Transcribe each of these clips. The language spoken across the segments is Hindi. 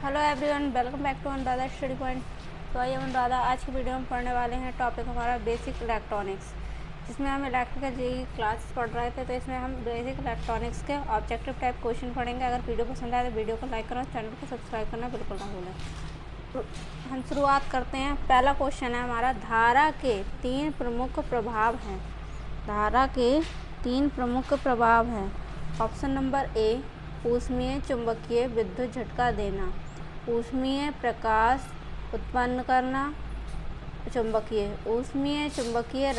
Hello everyone, welcome back to Anuradha study point. तो आइए अनुराधा, आज की वीडियो में पढ़ने वाले हैं टॉपिक हमारा बेसिक इलेक्ट्रॉनिक्स, जिसमें हम इलेक्ट्रिकल जेई क्लास पढ़ रहे थे। तो इसमें हम बेसिक इलेक्ट्रॉनिक्स के ऑब्जेक्टिव टाइप क्वेश्चन पढ़ेंगे। अगर वीडियो पसंद आए तो वीडियो को लाइक करना, चैनल को सब्सक्राइब करना बिल्कुल ना भूलें। तो हम शुरुआत करते हैं। पहला क्वेश्चन है हमारा, धारा के तीन प्रमुख प्रभाव हैं। धारा के तीन प्रमुख प्रभाव हैं। ऑप्शन नंबर ए, ऊष्मीय चुंबकीय विद्युत झटका देना, ऊष्मीय प्रकाश उत्पन्न करना, ऊष्मीय चुंबकीय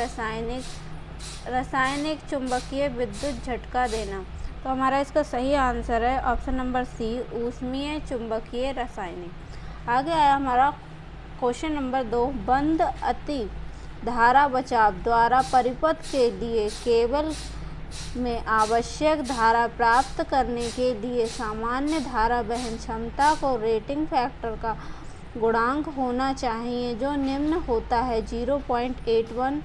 रासायनिक चुंबकीय विद्युत झटका देना। तो हमारा इसका सही आंसर है ऑप्शन नंबर सी, ऊष्मीय चुंबकीय रासायनिक। आगे आया हमारा क्वेश्चन नंबर 2, बंद अति धारा बचाव द्वारा परिपथ के लिए केबल में आवश्यक धारा प्राप्त करने के लिए सामान्य धारा वहन क्षमता को रेटिंग फैक्टर का गुणांक होना चाहिए, जो निम्न होता है 0.81,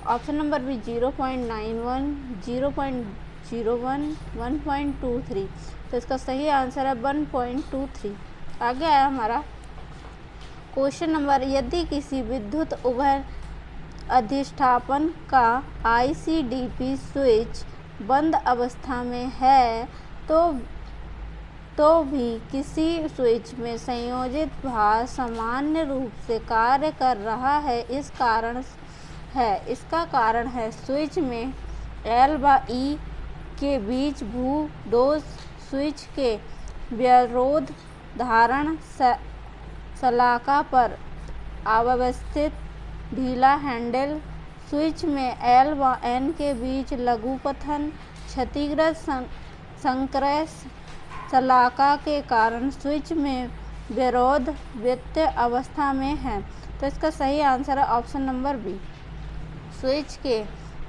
ऑप्शन नंबर बी 0.91, 0.01, 1.23। तो इसका सही आंसर है 1.23। आगे आया हमारा क्वेश्चन नंबर, यदि किसी विद्युत उभय अधिष्ठापन का ICDP स्विच बंद अवस्था में है तो भी किसी स्विच में संयोजित भार सामान्य रूप से कार्य कर रहा है। इसका कारण है स्विच में L व E के बीच भू-डोज स्विच के व्यवरोध धारण शलाका पर अव्यवस्थित ढीला हैंडल, स्विच में L व N के बीच लघुपथन, क्षतिग्रस्त संक्रय शलाका के कारण स्विच में व्यवरोध व्यत्यय अवस्था में है। तो इसका सही आंसर है ऑप्शन नंबर बी, स्विच के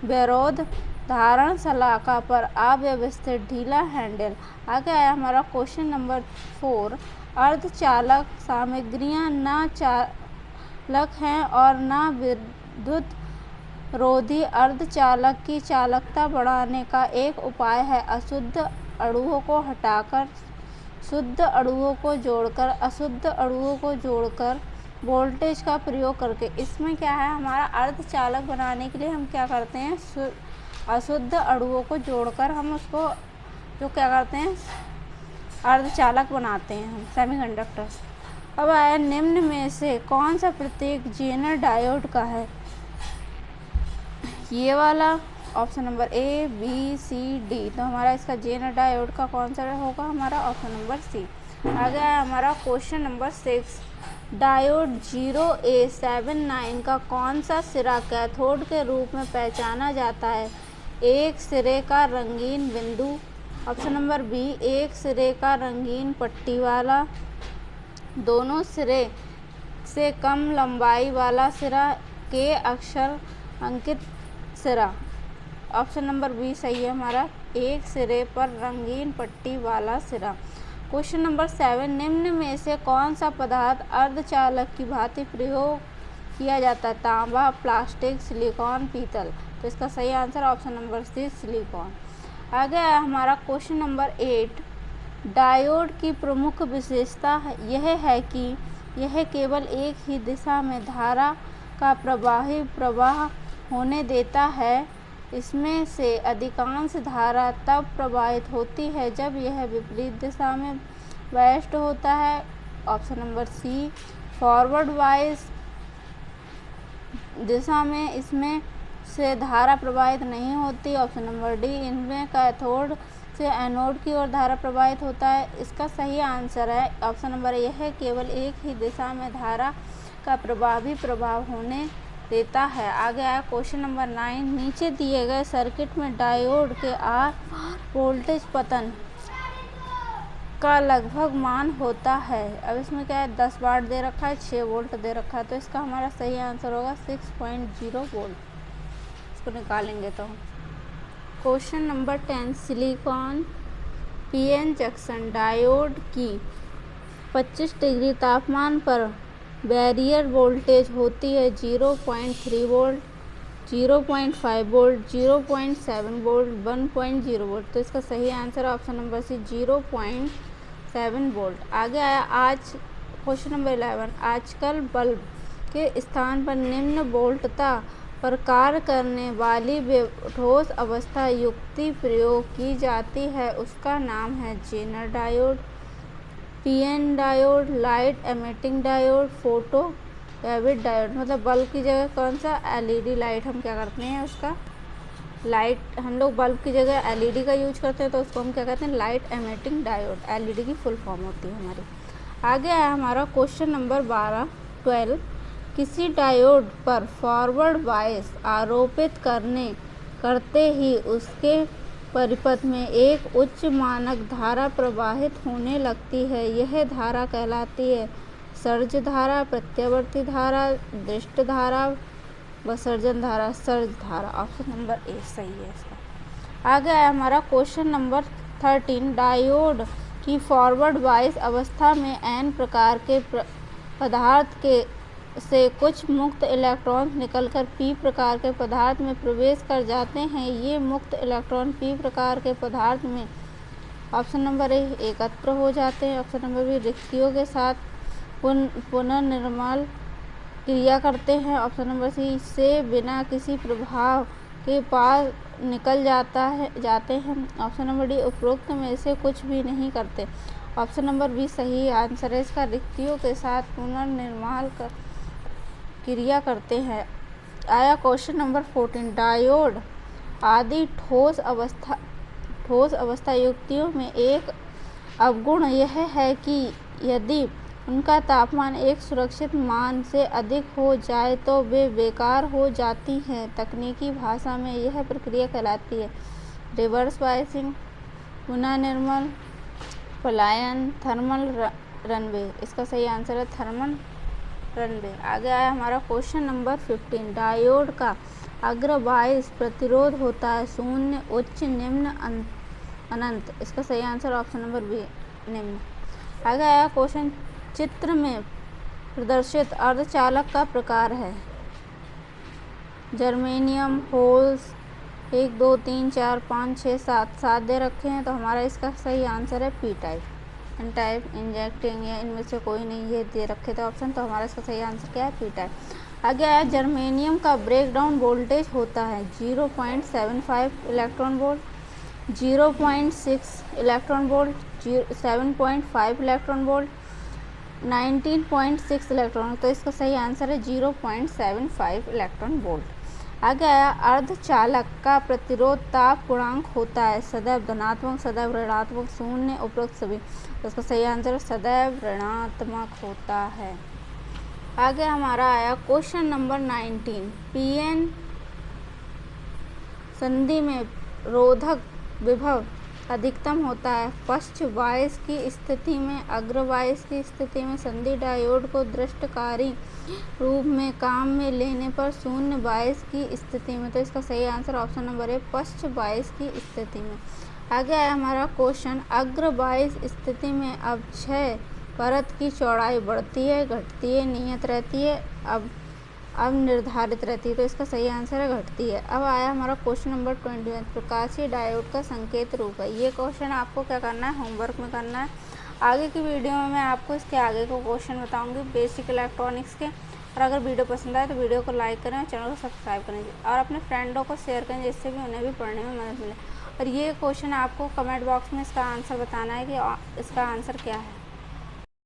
व्यवरोध धारण शलाका पर अव्यवस्थित ढीला हैंडल। आगे आया हमारा क्वेश्चन नंबर 4, अर्धचालक सामग्रियां न चालक हैं और न विद्युत रोधी। अर्धचालक की चालकता बढ़ाने का एक उपाय है अशुद्ध अणुओं को हटाकर शुद्ध अणुओं को जोड़कर, अशुद्ध अणुओं को जोड़कर वोल्टेज का प्रयोग करके। इसमें क्या है, हमारा अर्धचालक बनाने के लिए हम क्या करते हैं, अशुद्ध अणुओं को जोड़कर हम उसको जो क्या करते हैं, अर्धचालक बनाते हैं हम, सेमीकंडक्टर्स। अब आया, निम्न में से कौन सा प्रतीक जेनर डायोड का है? ये वाला, option number A, B, C, D. तो हमारा इसका जेनर डायोड का कौन सा होगा, हमारा ऑप्शन नंबर सी। आगे आया हमारा क्वेश्चन नंबर 6, डायोड 0A79 का कौन सा सिरा कैथोड के रूप में पहचाना जाता है? एक सिरे का रंगीन बिंदु, ऑप्शन नंबर बी, एक सिरे का रंगीन पट्टी वाला, दोनों सिरे से कम लंबाई वाला सिरा, के अक्षर अंकित सिरा। ऑप्शन नंबर बी सही है हमारा, एक सिरे पर रंगीन पट्टी वाला सिरा। क्वेश्चन नंबर 7, निम्न में से कौन सा पदार्थ अर्धचालक की भांति प्रयोग किया जाता है? तांबा, प्लास्टिक, सिलिकॉन, पीतल। तो इसका सही answer option number C, silicon. आगे आया हमारा क्वेश्चन नंबर 8, डायोड की प्रमुख विशेषता यह है कि यह केवल एक ही दिशा में धारा का प्रवाह होने देता है। इसमें से अधिकांश धारा तब प्रवाहित होती है जब यह विपरीत दिशा में वेस्ट होता है। Option number C, forward bias दिशा में इसमें से धारा प्रवाहित नहीं होती। ऑप्शन नंबर डी, इनमें कैथोड से एनोड की ओर धारा प्रवाहित होता है। इसका सही आंसर है ऑप्शन नंबर ए है, केवल एक ही दिशा में धारा का प्रभावी प्रभाव होने देता है। आगे आया क्वेश्चन नंबर 9, नीचे दिए गए सर्किट में डायोड के आर वोल्टेज पतन का लगभग मान होता है। अब इसमें क्या है, 10 वाट दे रखा है, 6 वोल्ट दे रखा है। तो इसका हमारा सही आंसर होगा 6.0 वोल्ट। इसको निकालेंगे तो question number 10, silicon PN junction diode की 25 डिग्री तापमान पर बैरियर वोल्टेज होती है 0.3 वोल्ट, 0.5 वोल्ट, 0.7 वोल्ट, 1.0 वोल्ट। तो इसका सही answer option number C, 0.7 7 volt. आगे आया आज क्वेश्चन नंबर 11, आजकल बल्ब के स्थान पर निम्न वोल्टता पर कार्य करने वाली ठोस अवस्था युक्ति प्रयोग की जाती है, उसका नाम है Zener diode, PN diode, light emitting diode, photo एविड डायोड। मतलब बल्ब की जगह कौन सा, एलईडी लाइट हम क्या करते हैं, उसका लाइट हम लोग बल्ब की जगह एलईडी का यूज करते हैं, तो उसको हम क्या कहते हैं, लाइट एमिटिंग डायोड। एलईडी की फुल फॉर्म होती है हमारी। आगे आया हमारा क्वेश्चन नंबर 12, किसी डायोड पर फॉरवर्ड बायस आरोपित करते ही उसके परिपथ में एक उच्च मानक धारा प्रवाहित होने लगती है। यह धारा कहलाती है सर्ज धारा, प्रत्यावर्ती धारा, दृष्ट धारा, विसर्जन धारा, सर्ज धारा। ऑप्शन नंबर ए सही है इसका। आगे आया हमारा क्वेश्चन नंबर 13, डायोड की फॉरवर्ड बायस अवस्था में एन प्रकार के पदार्थ से कुछ मुक्त इलेक्ट्रॉन निकलकर पी प्रकार के पदार्थ में प्रवेश कर जाते हैं। ये मुक्त इलेक्ट्रॉन पी प्रकार के पदार्थ में ऑप्शन नंबर ए एकत्र हो जाते हैं, ऑप्शन नंबर बी रिक्तियों के साथ पुनर्निर्माण क्रिया करते हैं, ऑप्शन नंबर सी से बिना किसी प्रभाव के पार निकल जाते हैं, ऑप्शन नंबर डी उपरोक्त में से कुछ भी नहीं करते। ऑप्शन नंबर बी सही आंसर है इसका, रिक्तियों के साथ पुनर्निर्माण क्रिया करते हैं। आया क्वेश्चन नंबर 14, डायोड आदि ठोस अवस्था युक्तियों में एक अवगुण यह है कि यदि उनका तापमान एक सुरक्षित मान से अधिक हो जाए तो वे बेकार हो जाती हैं। तकनीकी भाषा में यह प्रक्रिया कहलाती है रिवर्स बायसिंग, पुनर्निर्माण, पलायन, थर्मल रनवे। इसका सही आंसर है थर्मल रनवे। आगे आया हमारा क्वेश्चन नंबर 15, डायोड का अग्र बायस प्रतिरोध होता है शून्य, उच्च, निम्न, अनंत। इसका सही आंसर ऑप्शन नंबर बी निम्न। आगे आया क्वेश्चन, चित्र में प्रदर्शित अर्धचालक का प्रकार है जर्मेनियम, होल्स 1 2 3 4 5 6 7 दे रखे हैं, तो हमारा इसका सही आंसर है पी टाइप, एन टाइप, इंजेक्टिंग या इनमें से कोई नहीं ये दे रखे थे ऑप्शन, तो हमारा इसका सही आंसर क्या है पी टाइप। आगे आया जर्मेनियम का ब्रेकडाउन वोल्टेज होता है 0.75 electron volt, 0.6 electron volt, 7.5 electron volt, 19.6 electron. तो इसका सही आंसर है 0.75 इलेक्ट्रॉन वोल्ट। आगे आया अर्धचालक का प्रतिरोध ताप गुणांक होता है सदैव धनात्मक, सदैव ऋणात्मक, शून्य, उपरोक्त सभी। तो इसका सही आंसर सदैव ऋणात्मक होता है। आगे हमारा आया क्वेश्चन नंबर 19, पीएन संधि में रोधक विभव अधिकतम होता है पश्च बायस की स्थिति में, अग्र बायस की स्थिति में, संधि डायोड को दृष्टकारी रूप में काम में लेने पर, शून्य बायस की स्थिति में। तो इसका सही आंसर ऑप्शन नंबर है पश्च बायस की स्थिति में। आगे आया हमारा क्वेश्चन, अग्र बायस स्थिति में अवक्षय परत की चौड़ाई बढ़ती है, घटती है, नियत रहती है, अब निर्धारित रहती है। तो इसका सही आंसर है घटती है। अब आया हमारा क्वेश्चन नंबर 21, प्रकाशीय डायोड का संकेत रूप है। ये क्वेश्चन आपको क्या करना है, होमवर्क में करना है। आगे की वीडियो में मैं आपको इसके आगे को क्वेश्चन बताऊंगी बेसिक इलेक्ट्रॉनिक्स के। और अगर वीडियो पसंद आए तो वीडियो को लाइक करें, चैनल को सब्सक्राइब करें और अपने फ्रेंडों को शेयर करें, जिससे भी उन्हें भी पढ़ने में मदद मिले। और ये क्वेश्चन आपको कमेंट बॉक्स में इसका आंसर बताना है कि इसका आंसर क्या है।